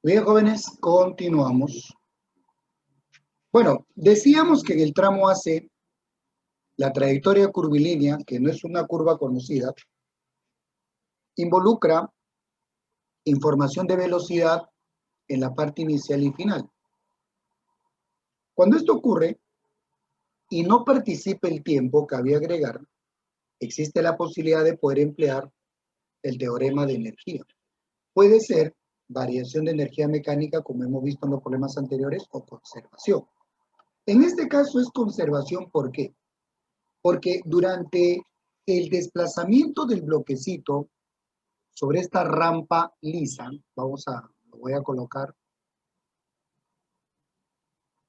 Bien, jóvenes, continuamos. Bueno, decíamos que en el tramo AC, la trayectoria curvilínea, que no es una curva conocida, involucra información de velocidad en la parte inicial y final. Cuando esto ocurre y no participa el tiempo, cabe agregar, existe la posibilidad de poder emplear el teorema de energía. Puede ser variación de energía mecánica, como hemos visto en los problemas anteriores, o conservación. En este caso es conservación, ¿por qué? Porque durante el desplazamiento del bloquecito sobre esta rampa lisa, lo voy a colocar,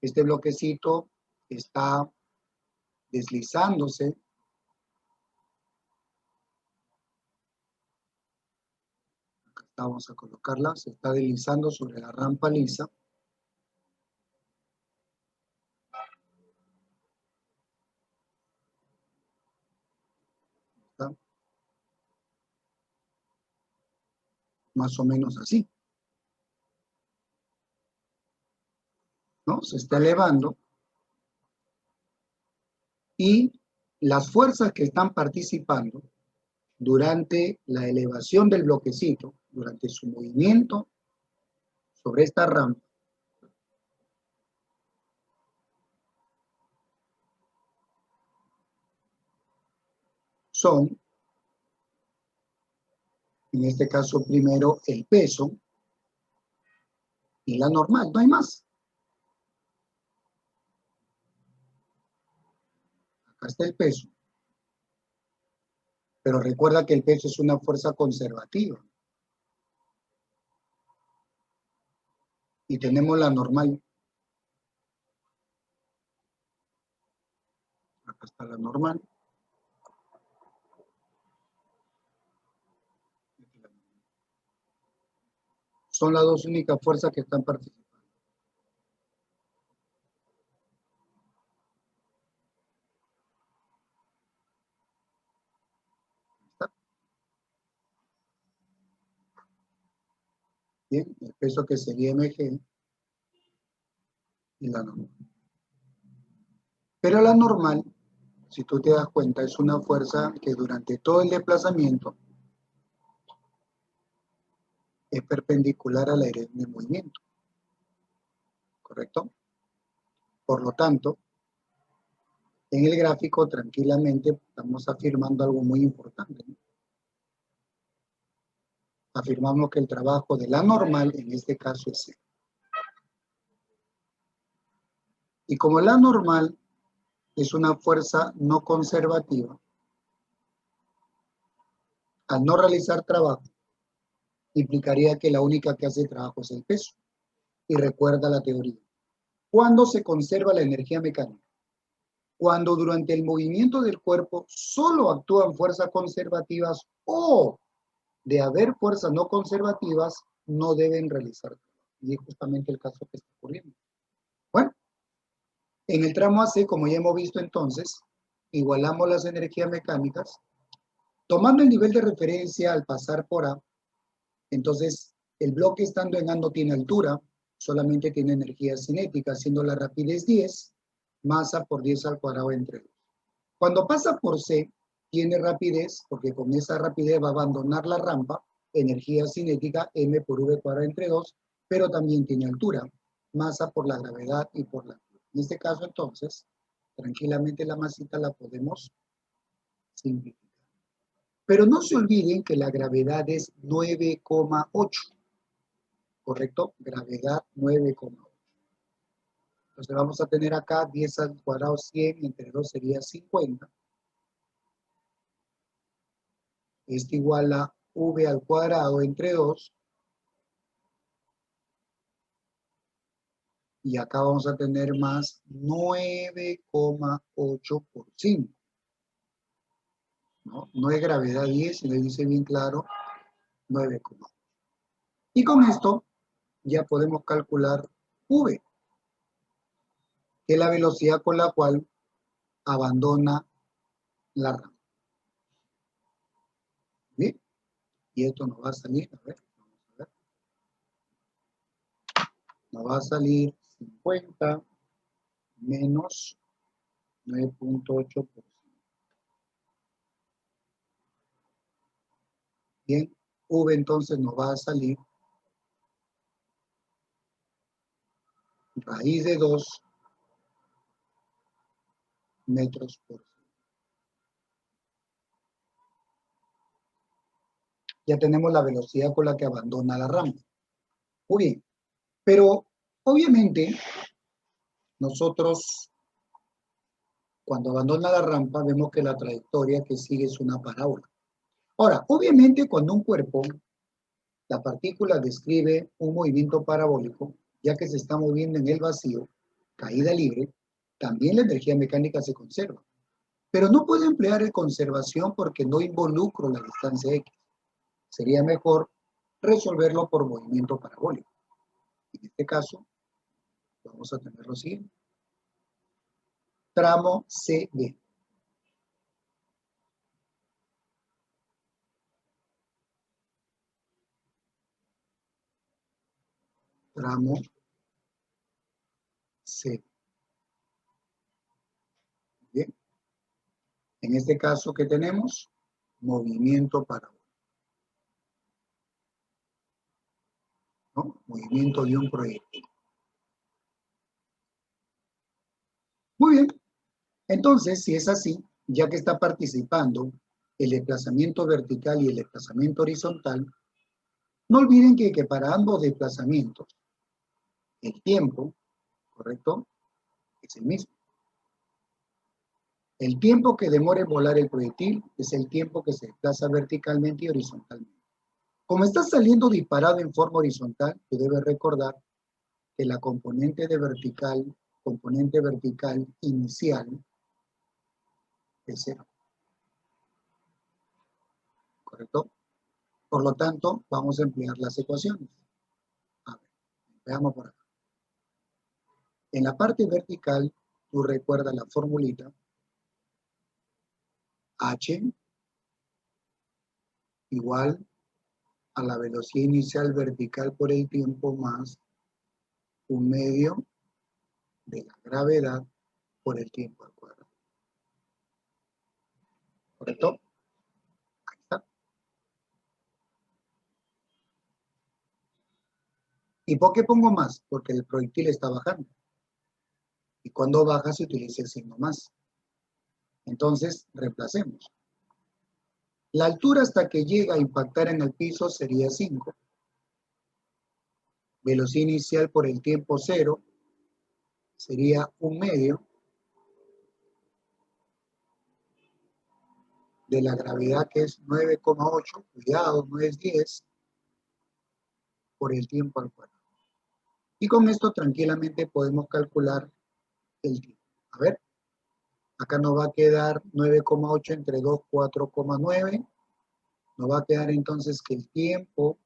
este bloquecito está deslizándose, acá vamos a colocarla, se está deslizando sobre la rampa lisa, ¿está? Más o menos así, ¿no? Se está elevando y las fuerzas que están participando durante la elevación del bloquecito, durante su movimiento sobre esta rampa, son, en este caso primero, el peso y la normal, no hay más. Acá está el peso. Pero recuerda que el peso es una fuerza conservativa. Y tenemos la normal. Acá está la normal. Son las dos únicas fuerzas que están participando. ¿Está? Bien, el peso que sería mg y la normal. Pero la normal, si tú te das cuenta, es una fuerza que durante todo el desplazamiento es perpendicular a la dirección del movimiento. ¿Correcto? Por lo tanto, en el gráfico tranquilamente estamos afirmando algo muy importante, ¿no? Afirmamos que el trabajo de la normal en este caso es C. Y como la normal es una fuerza no conservativa, al no realizar trabajo, implicaría que la única que hace trabajo es el peso. Y recuerda la teoría. ¿Cuándo se conserva la energía mecánica? Cuando durante el movimiento del cuerpo solo actúan fuerzas conservativas o de haber fuerzas no conservativas, no deben realizar trabajo. Y es justamente el caso que está ocurriendo. Bueno, en el tramo AC, como ya hemos visto entonces, igualamos las energías mecánicas, tomando el nivel de referencia al pasar por A. Entonces, el bloque estando en A no tiene altura, solamente tiene energía cinética, siendo la rapidez 10, masa por 10 al cuadrado entre 2. Cuando pasa por C, tiene rapidez, porque con esa rapidez va a abandonar la rampa, energía cinética, m por v cuadrado entre 2, pero también tiene altura, masa por la gravedad y por la altura. En este caso, entonces, tranquilamente la masita la podemos simplificar. Pero no se olviden que la gravedad es 9,8, ¿correcto? Gravedad 9,8. Entonces vamos a tener acá 10 al cuadrado 100, entre 2 sería 50. Esto igual a v al cuadrado entre 2. Y acá vamos a tener más 9,8 por 5. ¿No? No es gravedad 10, se le dice bien claro 9,8. Y con esto ya podemos calcular v, que es la velocidad con la cual abandona la rampa. ¿Bien? Y esto nos va a salir, a ver, vamos a ver. nos va a salir 50 menos 9.8%. Bien, V entonces nos va a salir raíz de 2 metros por segundo. Ya tenemos la velocidad con la que abandona la rampa. Muy bien, pero obviamente nosotros cuando abandona la rampa vemos que la trayectoria que sigue es una parábola. Ahora, obviamente cuando un cuerpo, la partícula describe un movimiento parabólico, ya que se está moviendo en el vacío, caída libre, también la energía mecánica se conserva. Pero no puedo emplear el conservación porque no involucro la distancia X. Sería mejor resolverlo por movimiento parabólico. En este caso, vamos a tener lo siguiente. Tramo CD. Tramo C. Bien. En este caso, ¿qué tenemos? Movimiento parabólico. ¿No? Movimiento de un proyectil. Muy bien. Entonces, si es así, ya que está participando el desplazamiento vertical y el desplazamiento horizontal, no olviden que para ambos desplazamientos, el tiempo, ¿correcto?, es el mismo. El tiempo que demora en volar el proyectil es el tiempo que se desplaza verticalmente y horizontalmente. Como está saliendo disparado en forma horizontal, tú debes recordar que la componente vertical inicial es 0. ¿Correcto? Por lo tanto, vamos a emplear las ecuaciones. A ver, veamos por acá. En la parte vertical, tú recuerdas la formulita h igual a la velocidad inicial vertical por el tiempo más un medio de la gravedad por el tiempo al cuadrado. ¿Correcto? Ahí está. ¿Y por qué pongo más? Porque el proyectil está bajando. Y cuando baja se utiliza el signo más. Entonces, reemplacemos. La altura hasta que llega a impactar en el piso sería 5. Velocidad inicial por el tiempo 0 sería un medio de la gravedad, que es 9,8, cuidado, no es 10, por el tiempo al cuadrado. Y con esto tranquilamente podemos calcular el tiempo. A ver, acá nos va a quedar 9,8 entre 2, 4,9. Nos va a quedar entonces que el tiempo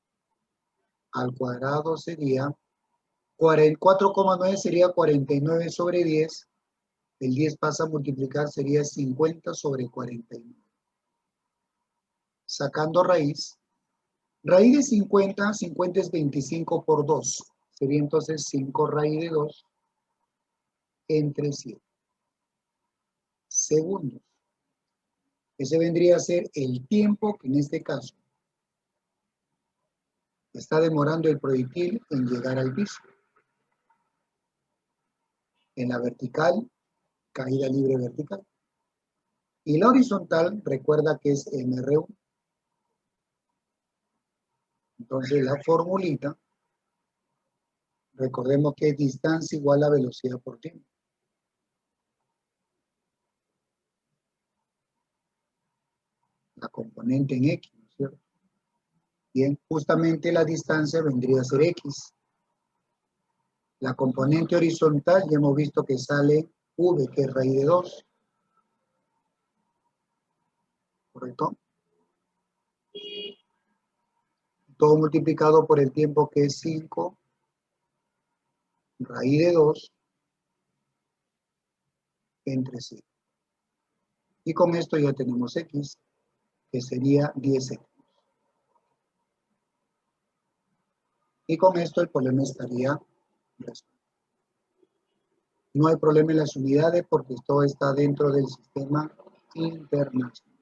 al cuadrado sería 4,9 sería 49 sobre 10. El 10 pasa a multiplicar, sería 50 sobre 49. Sacando raíz. Raíz de 50, 50 es 25 por 2. Sería entonces 5 raíz de 2 entre 7 segundos. Ese vendría a ser el tiempo que en este caso está demorando el proyectil en llegar al piso. En la vertical, caída libre vertical. Y la horizontal, recuerda que es MR1. Entonces la formulita, recordemos que es distancia igual a velocidad por tiempo. La componente en X, ¿no es cierto? Bien, justamente la distancia vendría a ser X. La componente horizontal ya hemos visto que sale V, que es raíz de 2. ¿Correcto? Todo multiplicado por el tiempo, que es 5 raíz de 2 entre 7. Y con esto ya tenemos X, que sería 10 segundos. Y con esto el problema estaría No hay problema en las unidades porque todo está dentro del sistema internacional.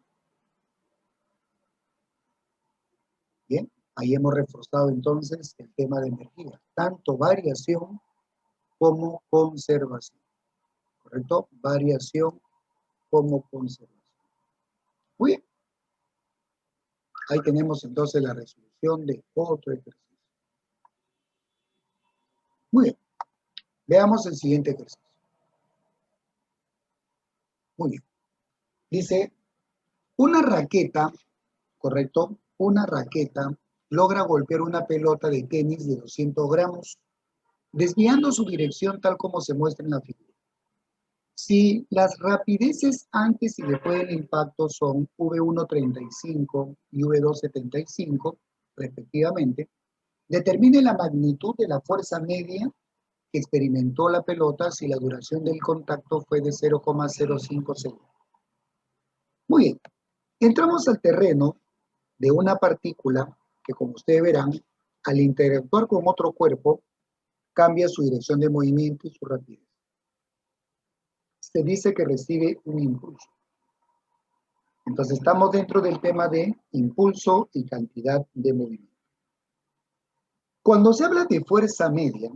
Bien, ahí hemos reforzado entonces el tema de energía, tanto variación como conservación. ¿Correcto? Variación como conservación. Muy bien. Ahí tenemos entonces la resolución de otro ejercicio. Muy bien. Veamos el siguiente ejercicio. Muy bien. Dice, una raqueta, ¿correcto? Una raqueta logra golpear una pelota de tenis de 200 gramos, desviando su dirección tal como se muestra en la figura. Si las rapideces antes y después del impacto son V1.35 y V2.75, respectivamente, determine la magnitud de la fuerza media que experimentó la pelota si la duración del contacto fue de 0,05 segundos. Muy bien, entramos al terreno de una partícula que, como ustedes verán, al interactuar con otro cuerpo, cambia su dirección de movimiento y su rapidez. Se dice que recibe un impulso. Entonces estamos dentro del tema de impulso y cantidad de movimiento. Cuando se habla de fuerza media,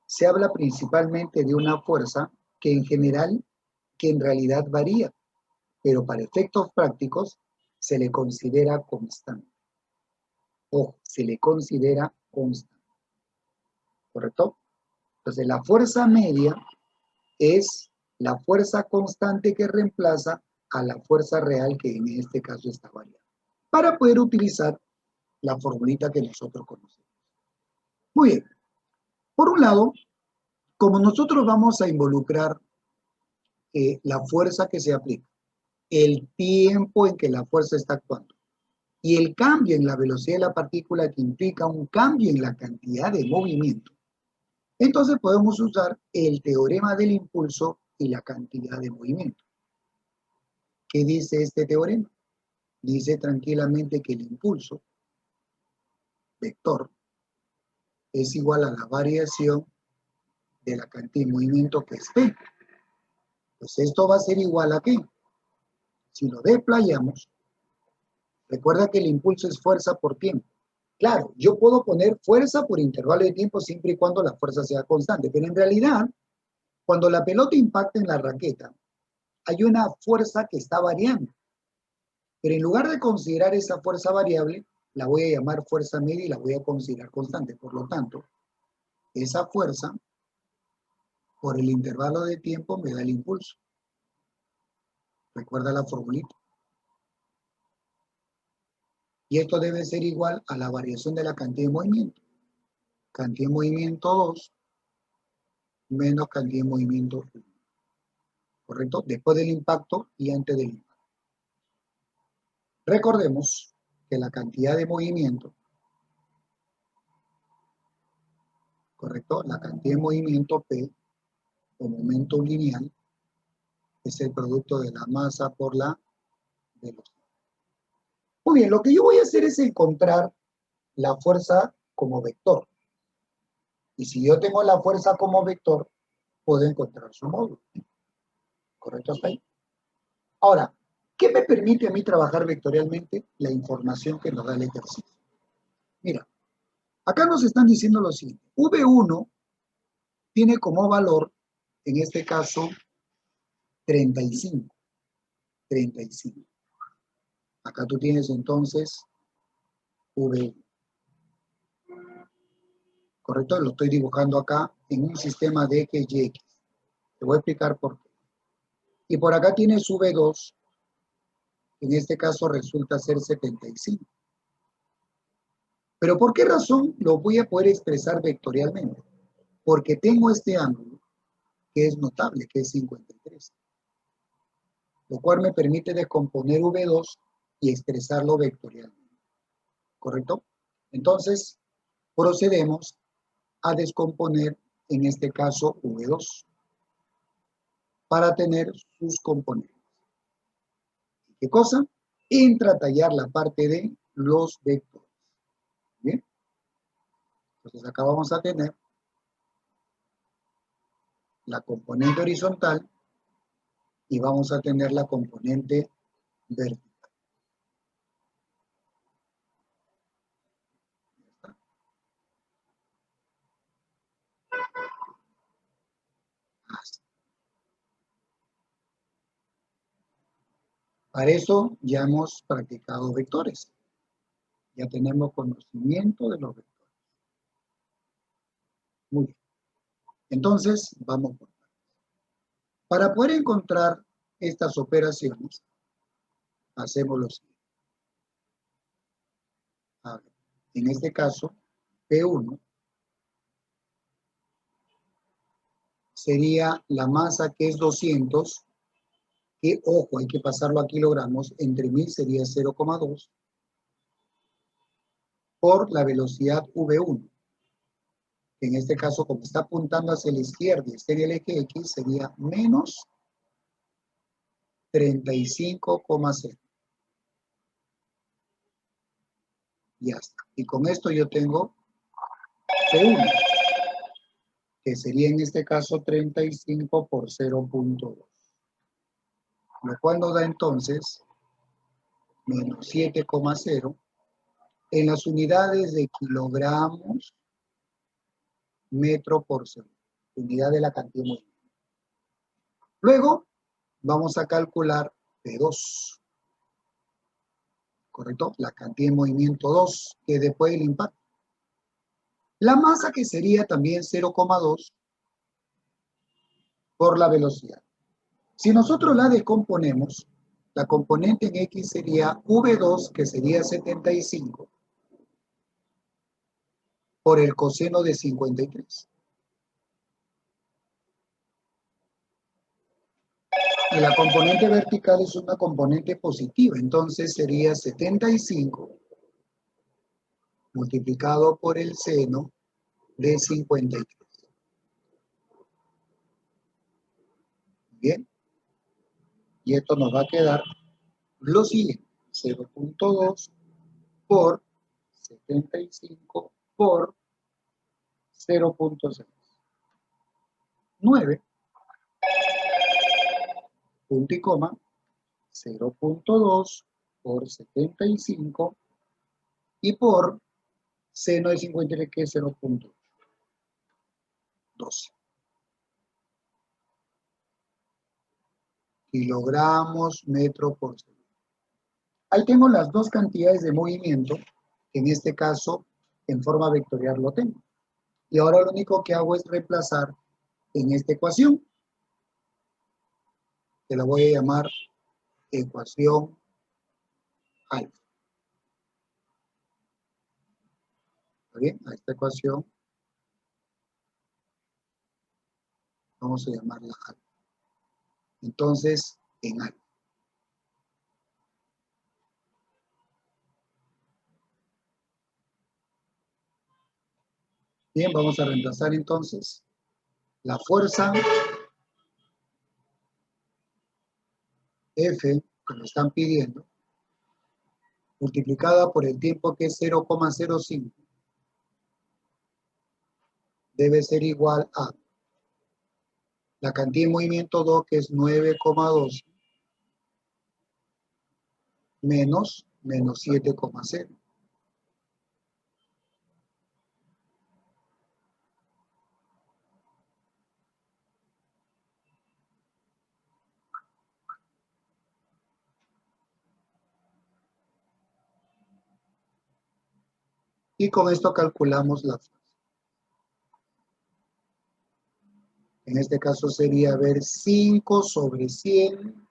se habla principalmente de una fuerza que en realidad varía, pero para efectos prácticos se le considera constante. O se le considera constante. ¿Correcto? Entonces la fuerza media es la fuerza constante que reemplaza a la fuerza real que en este caso está variando, para poder utilizar la formulita que nosotros conocemos. Muy bien. Por un lado, como nosotros vamos a involucrar la fuerza que se aplica, el tiempo en que la fuerza está actuando y el cambio en la velocidad de la partícula que implica un cambio en la cantidad de movimiento, entonces podemos usar el teorema del impulso y la cantidad de movimiento. ¿Qué dice este teorema? Dice tranquilamente que el impulso vector es igual a la variación de la cantidad de movimiento que es P. Pues esto va a ser igual a ¿qué? Si lo desplayamos, recuerda que el impulso es fuerza por tiempo. Claro, yo puedo poner fuerza por intervalo de tiempo siempre y cuando la fuerza sea constante, pero en realidad, cuando la pelota impacta en la raqueta, hay una fuerza que está variando. Pero en lugar de considerar esa fuerza variable, la voy a llamar fuerza media y la voy a considerar constante. Por lo tanto, esa fuerza, por el intervalo de tiempo, me da el impulso. Recuerda la formulita. Y esto debe ser igual a la variación de la cantidad de movimiento. Cantidad de movimiento 2 menos cantidad de movimiento 1. ¿Correcto? Después del impacto y antes del impacto. Recordemos que la cantidad de movimiento, ¿correcto? La cantidad de movimiento P, o momento lineal, es el producto de la masa por la velocidad. Muy bien, lo que yo voy a hacer es encontrar la fuerza como vector. Y si yo tengo la fuerza como vector, puedo encontrar su módulo. ¿Correcto hasta ahí? Ahora, ¿qué me permite a mí trabajar vectorialmente? La información que nos da el ejercicio. Mira, acá nos están diciendo lo siguiente. V1 tiene como valor, en este caso, 35. 35. Acá tú tienes entonces V1. ¿Correcto? Lo estoy dibujando acá en un sistema de X y X. Te voy a explicar por qué. Y por acá tienes V2. En este caso resulta ser 75. ¿Pero por qué razón lo voy a poder expresar vectorialmente? Porque tengo este ángulo que es notable, que es 53. Lo cual me permite descomponer V2 y expresarlo vectorialmente. ¿Correcto? Entonces, procedemos a descomponer, en este caso, V2 para tener sus componentes. ¿Qué cosa? Entra a tallar la parte de los vectores. ¿Bien? Entonces acá vamos a tener la componente horizontal y vamos a tener la componente vertical. Así. Para eso ya hemos practicado vectores. Ya tenemos conocimiento de los vectores. Muy bien. Entonces, vamos por partes. Para poder encontrar estas operaciones, hacemos lo siguiente. A ver, en este caso, P1 sería la masa que es 200, que, ojo, hay que pasarlo a kilogramos, entre 1000 sería 0,2, por la velocidad V1. En este caso, como está apuntando hacia la izquierda y está en el eje X, sería menos 35,0. Ya está. Y con esto yo tengo P1, que sería en este caso 35 por 0,2. Lo cual nos da entonces menos 7,0 en las unidades de kilogramos metro por segundo. Unidad de la cantidad de movimiento. Luego, vamos a calcular P2. ¿Correcto? La cantidad de movimiento 2, que después del impacto. La masa, que sería también 0,2 por la velocidad. Si nosotros la descomponemos, la componente en X sería V2, que sería 75, por el coseno de 53. Y la componente vertical es una componente positiva, entonces sería 75 multiplicado por el seno de 53. Bien, y esto nos va a quedar lo siguiente, 0,2 por 75 por 0,6. 9, punto y coma, 0,2 por 75 y por seno de 53, que es 0,12. Kilogramos metro por segundo. Ahí tengo las dos cantidades de movimiento, que en este caso en forma vectorial lo tengo. Y ahora lo único que hago es reemplazar en esta ecuación, que la voy a llamar ecuación alfa. ¿Está bien? A esta ecuación vamos a llamarla alfa. Entonces, en alfa. Bien, vamos a reemplazar entonces la fuerza F, que me están pidiendo, multiplicada por el tiempo, que es 0,05, debe ser igual a la cantidad de movimiento 2, que es 9,12, menos 7,0. Y con esto calculamos la fuerza. En este caso sería, a ver, 5 sobre 100.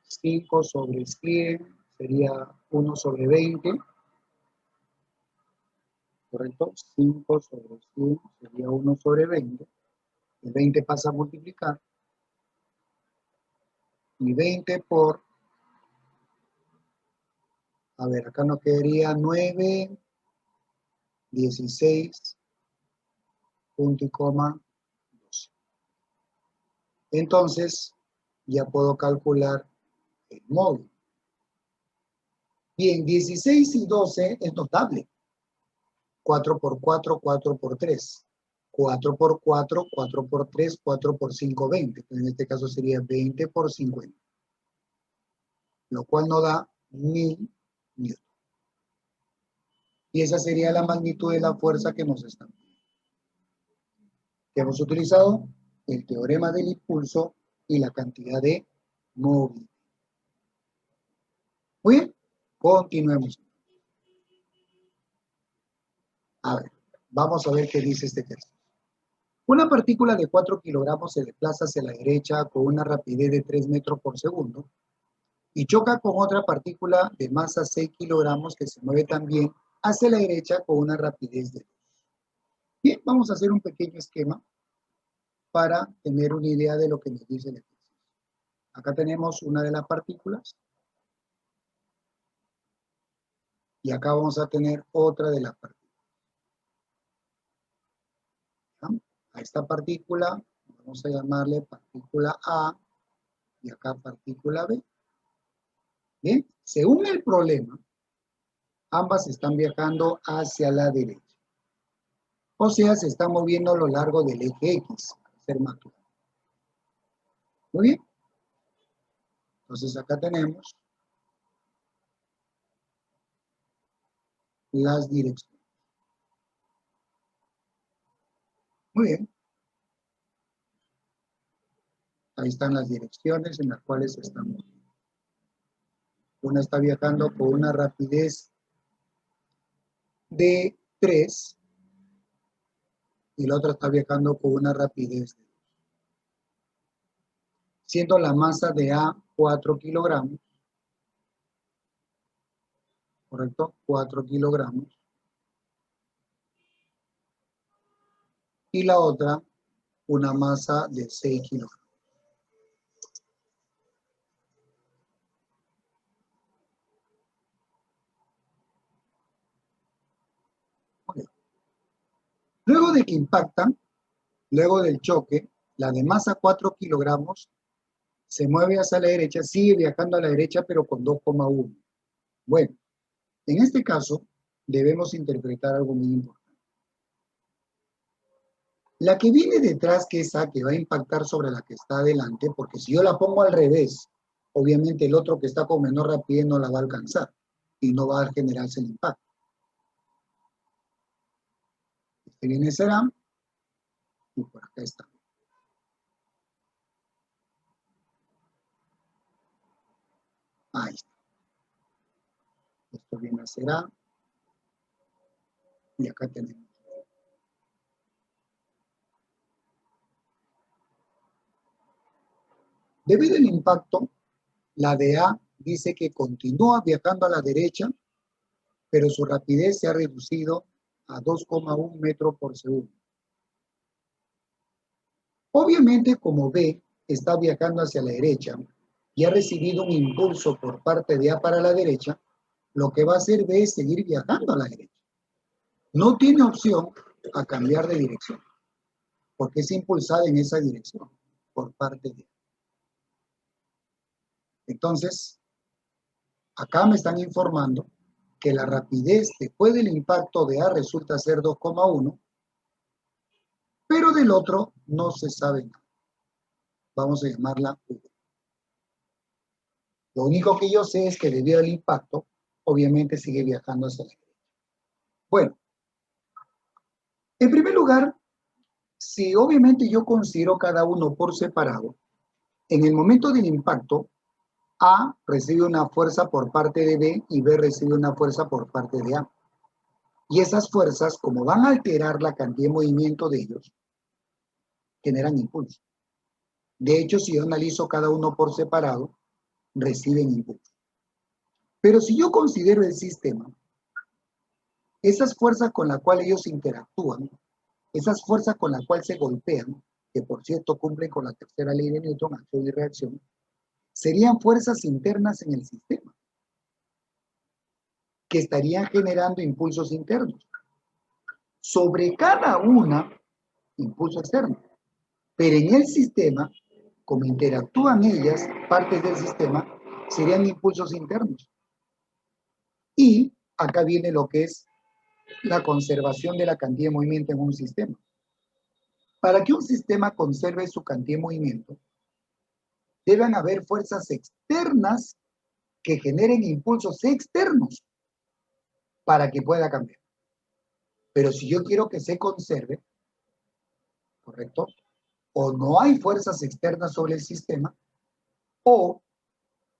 5 sobre 100 sería 1 sobre 20. ¿Correcto? 5 sobre 100 sería 1 sobre 20. El 20 pasa a multiplicar. Y 20 por, a ver, acá nos quedaría 9, 16, punto y coma, 12. Entonces, ya puedo calcular el módulo. Bien, 16 y 12 es notable. 4 por 4, 4 por 3. 4 por 4, 4 por 3, 4 por 5, 20. En este caso sería 20 por 50. Lo cual nos da 1000 newton. Y esa sería la magnitud de la fuerza que nos están dando. Que hemos utilizado el teorema del impulso y la cantidad de movilidad. Muy bien, continuemos. A ver, vamos a ver qué dice este ejercicio. Una partícula de 4 kilogramos se desplaza hacia la derecha con una rapidez de 3 metros por segundo y choca con otra partícula de masa 6 kilogramos que se mueve también hacia la derecha con una rapidez de 2. Bien, vamos a hacer un pequeño esquema para tener una idea de lo que nos dice el ejercicio. Acá tenemos una de las partículas y acá vamos a tener otra de las partículas. A esta partícula vamos a llamarle partícula A y acá partícula B. Bien, según el problema, ambas están viajando hacia la derecha. O sea, se están moviendo a lo largo del eje X, para ser más claro. Muy bien. Entonces acá tenemos las direcciones. Muy bien. Ahí están las direcciones en las cuales se están moviendo. Una está viajando con una rapidez de 3 y la otra está viajando con una rapidez de 2. Siendo la masa de A 4 kilogramos, ¿correcto? 4 kilogramos. Y la otra, una masa de 6 kilogramos. Okay. Luego de que impactan, luego del choque, la de masa 4 kilogramos se mueve hacia la derecha, sigue viajando a la derecha, pero con 2,1. Bueno, en este caso, debemos interpretar algo muy importante. La que viene detrás, que es A, que va a impactar sobre la que está adelante, porque si yo la pongo al revés, obviamente el otro que está con menor rapidez no la va a alcanzar y no va a generarse el impacto. Este viene será y por acá está. Ahí está. Esto viene a ser A y acá tenemos. Debido al impacto, la de A dice que continúa viajando a la derecha, pero su rapidez se ha reducido a 2,1 metros por segundo. Obviamente, como B está viajando hacia la derecha y ha recibido un impulso por parte de A para la derecha, lo que va a hacer B es seguir viajando a la derecha. No tiene opción a cambiar de dirección, porque es impulsada en esa dirección por parte de A. Entonces, acá me están informando que la rapidez después del impacto de A resulta ser 2,1, pero del otro no se sabe nada. Vamos a llamarla V. Lo único que yo sé es que debido al impacto, obviamente sigue viajando hacia la derecha. Bueno, en primer lugar, si obviamente yo considero cada uno por separado, en el momento del impacto, A recibe una fuerza por parte de B y B recibe una fuerza por parte de A. Y esas fuerzas, como van a alterar la cantidad de movimiento de ellos, generan impulso. De hecho, si yo analizo cada uno por separado, reciben impulso. Pero si yo considero el sistema, esas fuerzas con las cuales ellos interactúan, esas fuerzas con las cuales se golpean, que por cierto cumplen con la tercera ley de Newton, acción y reacción, serían fuerzas internas en el sistema, que estarían generando impulsos internos. Sobre cada una, impulso externo. Pero en el sistema, como interactúan ellas, partes del sistema, serían impulsos internos. Y acá viene lo que es la conservación de la cantidad de movimiento en un sistema. Para que un sistema conserve su cantidad de movimiento, deben haber fuerzas externas que generen impulsos externos para que pueda cambiar. Pero si yo quiero que se conserve, ¿correcto? O no hay fuerzas externas sobre el sistema, o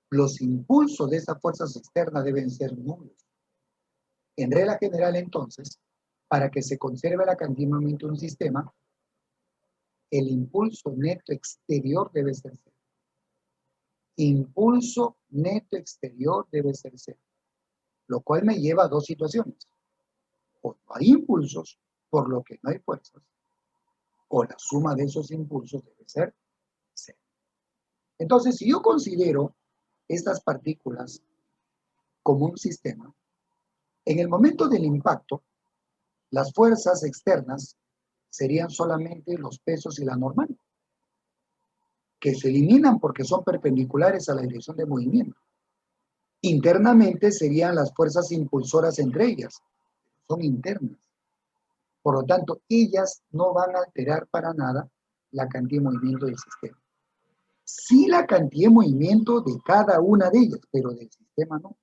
los impulsos de esas fuerzas externas deben ser nulos. En regla general, entonces, para que se conserve la cantidad de movimiento de un sistema, el impulso neto exterior debe ser cero. Impulso neto exterior debe ser cero. Lo cual me lleva a dos situaciones. O no hay impulsos, por lo que no hay fuerzas, o la suma de esos impulsos debe ser cero. Entonces, si yo considero estas partículas como un sistema, en el momento del impacto, las fuerzas externas serían solamente los pesos y la normal, que se eliminan porque son perpendiculares a la dirección de movimiento. Internamente serían las fuerzas impulsoras entre ellas, son internas. Por lo tanto, ellas no van a alterar para nada la cantidad de movimiento del sistema. Sí la cantidad de movimiento de cada una de ellas, pero del sistema no.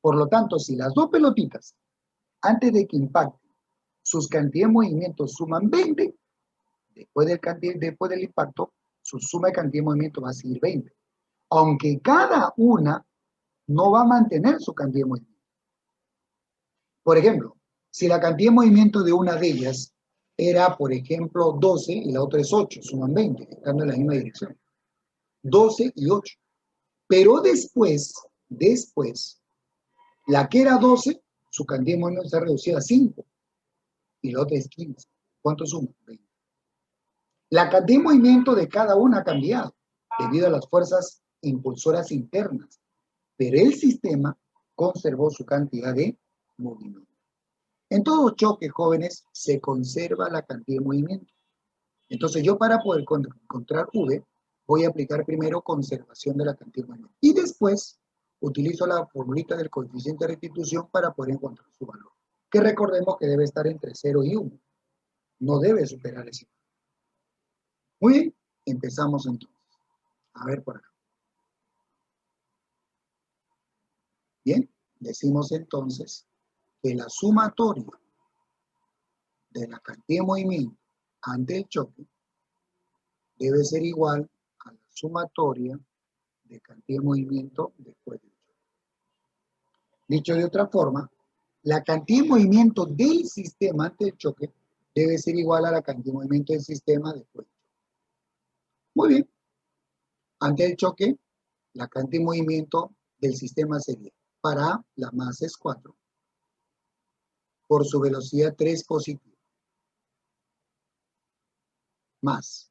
Por lo tanto, si las dos pelotitas, antes de que impacten, sus cantidades de movimiento suman 20, después del impacto, su suma de cantidad de movimiento va a seguir 20. Aunque cada una no va a mantener su cantidad de movimiento. Por ejemplo, si la cantidad de movimiento de una de ellas era, por ejemplo, 12 y la otra es 8, suman 20, estando en la misma dirección. 12 y 8. Pero después, la que era 12, su cantidad de movimiento se ha reducido a 5 y la otra es 15. ¿Cuánto suma? 20. La cantidad de movimiento de cada una ha cambiado debido a las fuerzas impulsoras internas, pero el sistema conservó su cantidad de movimiento. En todo choque, jóvenes, se conserva la cantidad de movimiento. Entonces yo, para poder encontrar V, voy a aplicar primero conservación de la cantidad de movimiento. Y después utilizo la formulita del coeficiente de restitución para poder encontrar su valor. Que recordemos que debe estar entre 0 y 1. No debe superar ese valor. Muy bien, empezamos entonces. A ver por acá. Bien, decimos entonces que la sumatoria de la cantidad de movimiento ante el choque debe ser igual a la sumatoria de cantidad de movimiento después del choque. Dicho de otra forma, la cantidad de movimiento del sistema ante el choque debe ser igual a la cantidad de movimiento del sistema después del choque. Muy bien. Ante el choque, la cantidad de movimiento del sistema sería, para A, la masa es 4, por su velocidad 3 positiva, más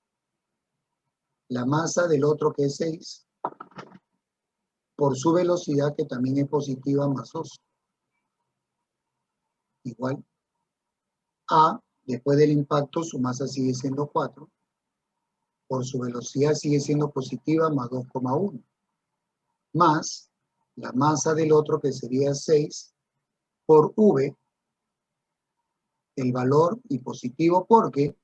la masa del otro, que es 6, por su velocidad, que también es positiva, más 2. Igual A, después del impacto, su masa sigue siendo 4, por su velocidad sigue siendo positiva, más 2,1, más la masa del otro, que sería 6, por V, el valor, y positivo porque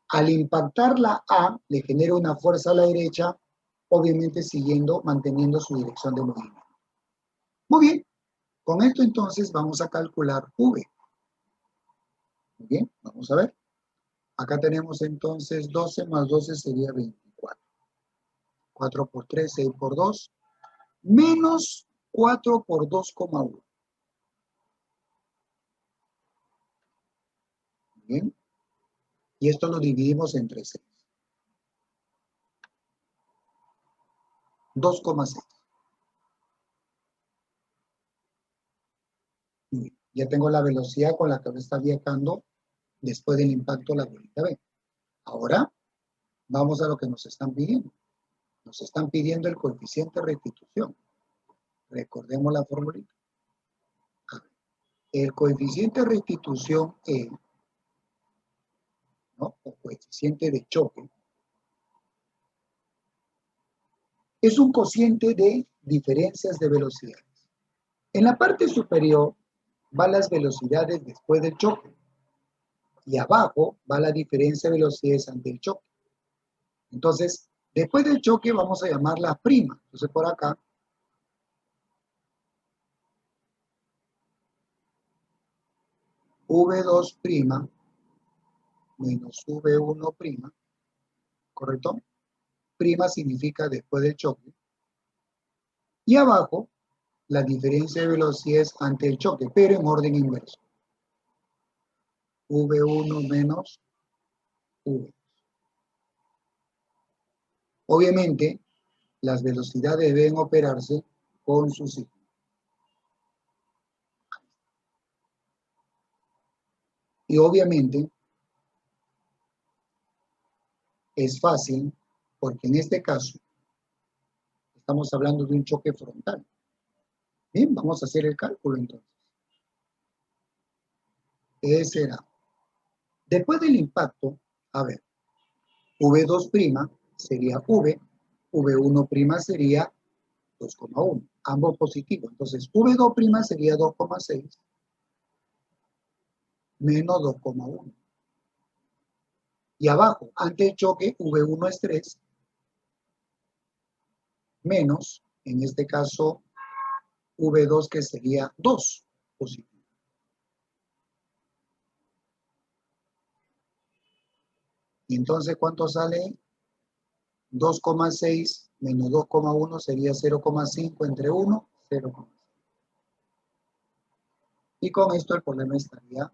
al impactar la A le genera una fuerza a la derecha, obviamente manteniendo su dirección de movimiento. Muy bien, con esto entonces vamos a calcular V. Muy bien, vamos a ver. Acá tenemos entonces 12 más 12 sería 24. 4 por 3, 6 por 2, menos 4 por 2,1. Bien, y esto lo dividimos entre 6. 2,6. Ya tengo la velocidad con la que me está viajando después del impacto la bolita B. Ahora vamos a lo que nos están pidiendo. Nos están pidiendo el coeficiente de restitución. Recordemos la formulita. El coeficiente de restitución E, ¿no?, o coeficiente de choque, es un cociente de diferencias de velocidades. En la parte superior van las velocidades después del choque y abajo va la diferencia de velocidades ante el choque. Entonces, después del choque vamos a llamarla prima. Entonces, por acá, V2' menos V1', ¿correcto? Prima significa después del choque. Y abajo, la diferencia de velocidades ante el choque, pero en orden inverso. V1 menos V2. Obviamente, las velocidades deben operarse con su signo. Y obviamente, es fácil, porque en este caso, estamos hablando de un choque frontal. Bien, vamos a hacer el cálculo entonces. Ese será. Después del impacto, a ver, V2' sería V, V1' sería 2,1, ambos positivos. Entonces, V2' sería 2,6 menos 2,1. Y abajo, ante el choque, V1 es 3, menos, en este caso, V2 que sería 2 positivo. Y entonces, ¿cuánto sale? 2,6 menos 2,1 sería 0,5 entre 1, 0,5. Y con esto el problema estaría.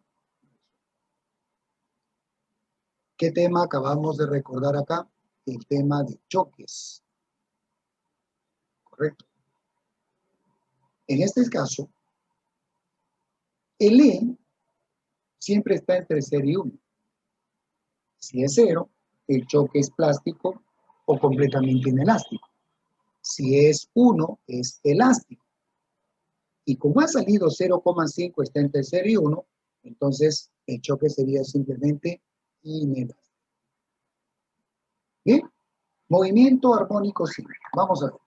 ¿Qué tema acabamos de recordar acá? El tema de choques. Correcto. En este caso, el E siempre está entre 0 y 1. Si es 0, el choque es plástico o completamente inelástico. Si es 1, es elástico. Y como ha salido 0,5 está entre 0 y 1, entonces el choque sería simplemente inelástico. Bien, movimiento armónico simple. Vamos a ver.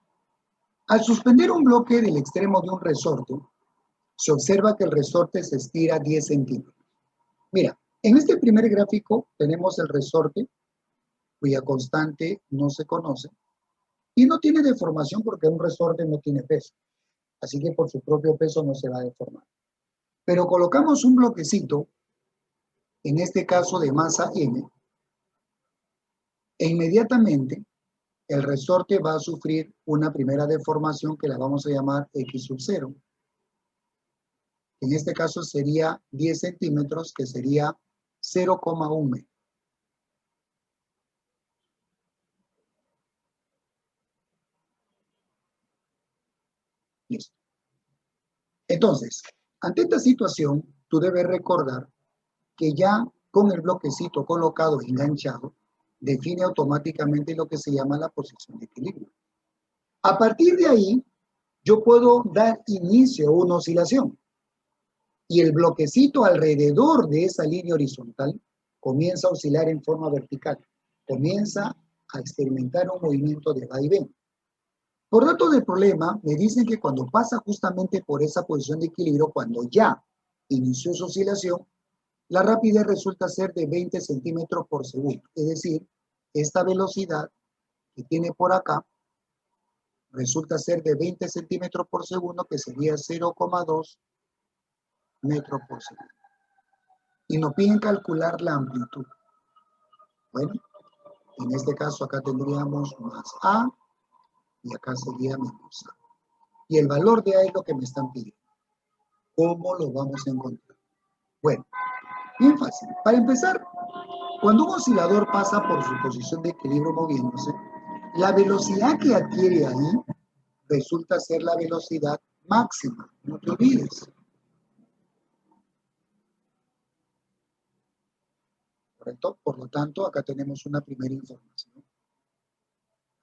Al suspender un bloque del extremo de un resorte, se observa que el resorte se estira 10 centímetros. Mira, en este primer gráfico tenemos el resorte, cuya constante no se conoce, y no tiene deformación porque un resorte no tiene peso. Así que por su propio peso no se va a deformar. Pero colocamos un bloquecito, en este caso de masa M, e inmediatamente el resorte va a sufrir una primera deformación que la vamos a llamar X sub 0. En este caso sería 10 centímetros, que sería 0,1 metro. Listo. Entonces, ante esta situación, tú debes recordar que ya con el bloquecito colocado y enganchado, define automáticamente lo que se llama la posición de equilibrio. A partir de ahí, yo puedo dar inicio a una oscilación. Y el bloquecito alrededor de esa línea horizontal comienza a oscilar en forma vertical. Comienza a experimentar un movimiento de va y ven. Por datos del problema, me dicen que cuando pasa justamente por esa posición de equilibrio, cuando ya inició su oscilación, la rapidez resulta ser de 20 centímetros por segundo. Es decir, esta velocidad que tiene por acá resulta ser de 20 centímetros por segundo, que sería 0,2 metros por segundo. Y nos piden calcular la amplitud. Bueno, en este caso acá tendríamos más A y acá sería menos A. Y el valor de A es lo que me están pidiendo. ¿Cómo lo vamos a encontrar? Bueno, bien fácil. Para empezar, cuando un oscilador pasa por su posición de equilibrio moviéndose, la velocidad que adquiere ahí resulta ser la velocidad máxima. No te olvides. ¿Correcto? Por lo tanto, acá tenemos una primera información.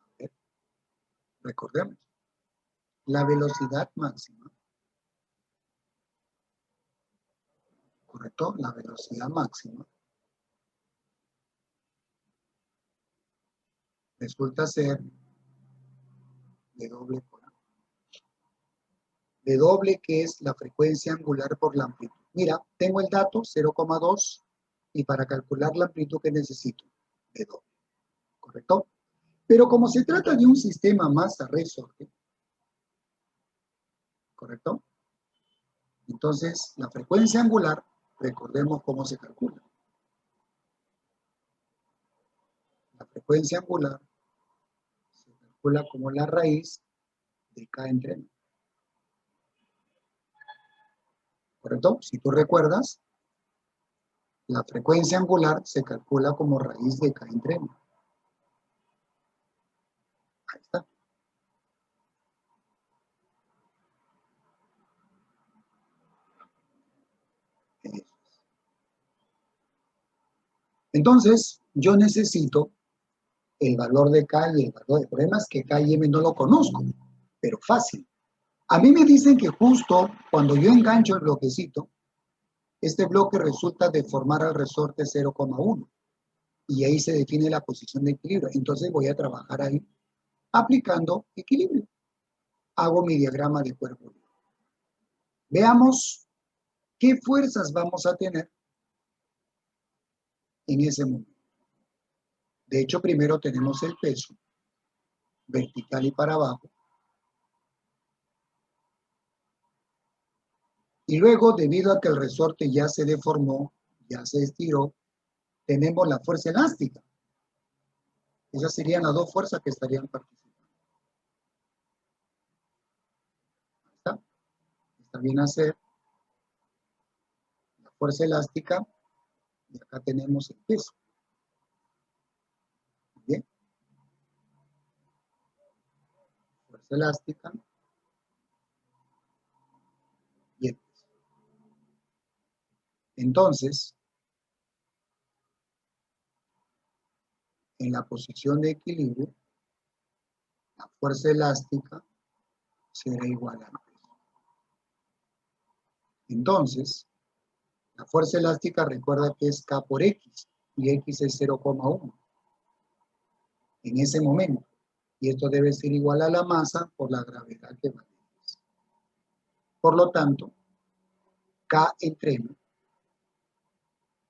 A ver, recordemos. La velocidad máxima. ¿Correcto? La velocidad máxima resulta ser W por A. W, que es la frecuencia angular por la amplitud. Mira, tengo el dato 0,2 Y para calcular la amplitud que necesito, W. ¿Correcto? Pero como se trata de un sistema masa-resorte, ¿correcto? Entonces, la frecuencia angular, recordemos cómo se calcula. La frecuencia angular se calcula como la raíz de K entre M. ¿Correcto? Si tú recuerdas, la frecuencia angular se calcula como raíz de K entre M. Ahí está. Entonces, yo necesito el valor de K y el valor de... El problema es que K y M no lo conozco, pero fácil. A mí me dicen que justo cuando yo engancho el bloquecito, este bloque resulta deformar al resorte 0,1 y ahí se define la posición de equilibrio. Entonces voy a trabajar ahí aplicando equilibrio. Hago mi diagrama de cuerpo. Veamos qué fuerzas vamos a tener en ese momento. De hecho, primero tenemos el peso, vertical y para abajo. Y luego, debido a que el resorte ya se deformó, ya se estiró, tenemos la fuerza elástica. Esas serían las dos fuerzas que estarían participando. ¿Está? Está bien hacer la fuerza elástica y acá tenemos el peso. Bien. Fuerza elástica y el peso. Entonces, en la posición de equilibrio, la fuerza elástica será igual al peso. Entonces, la fuerza elástica recuerda que es K por X y X es 0,1 en ese momento. Y esto debe ser igual a la masa por la gravedad que va a X. Por lo tanto, K entre M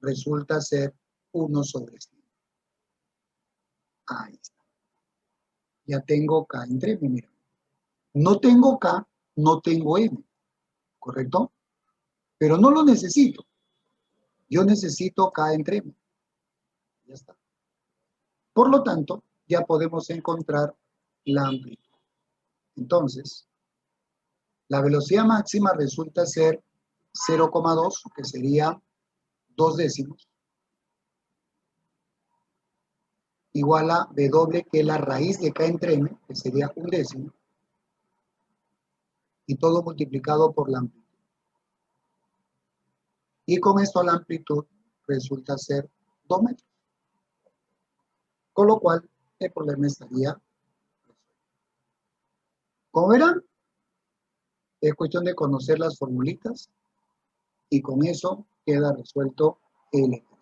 resulta ser 1 sobre 100. Ahí está. Ya tengo K entre M, mira. No tengo K, no tengo M, ¿correcto? Pero no lo necesito. Yo necesito K entre M. Ya está. Por lo tanto, ya podemos encontrar la amplitud. Entonces, la velocidad máxima resulta ser 0,2, que sería 2 décimos, igual a W, que es la raíz de K entre M, que sería 1 décimo, y todo multiplicado por la amplitud. Y con esto la amplitud resulta ser 2 metros. Con lo cual, el problema estaría resuelto. Como verán, es cuestión de conocer las formulitas y con eso queda resuelto el ejercicio.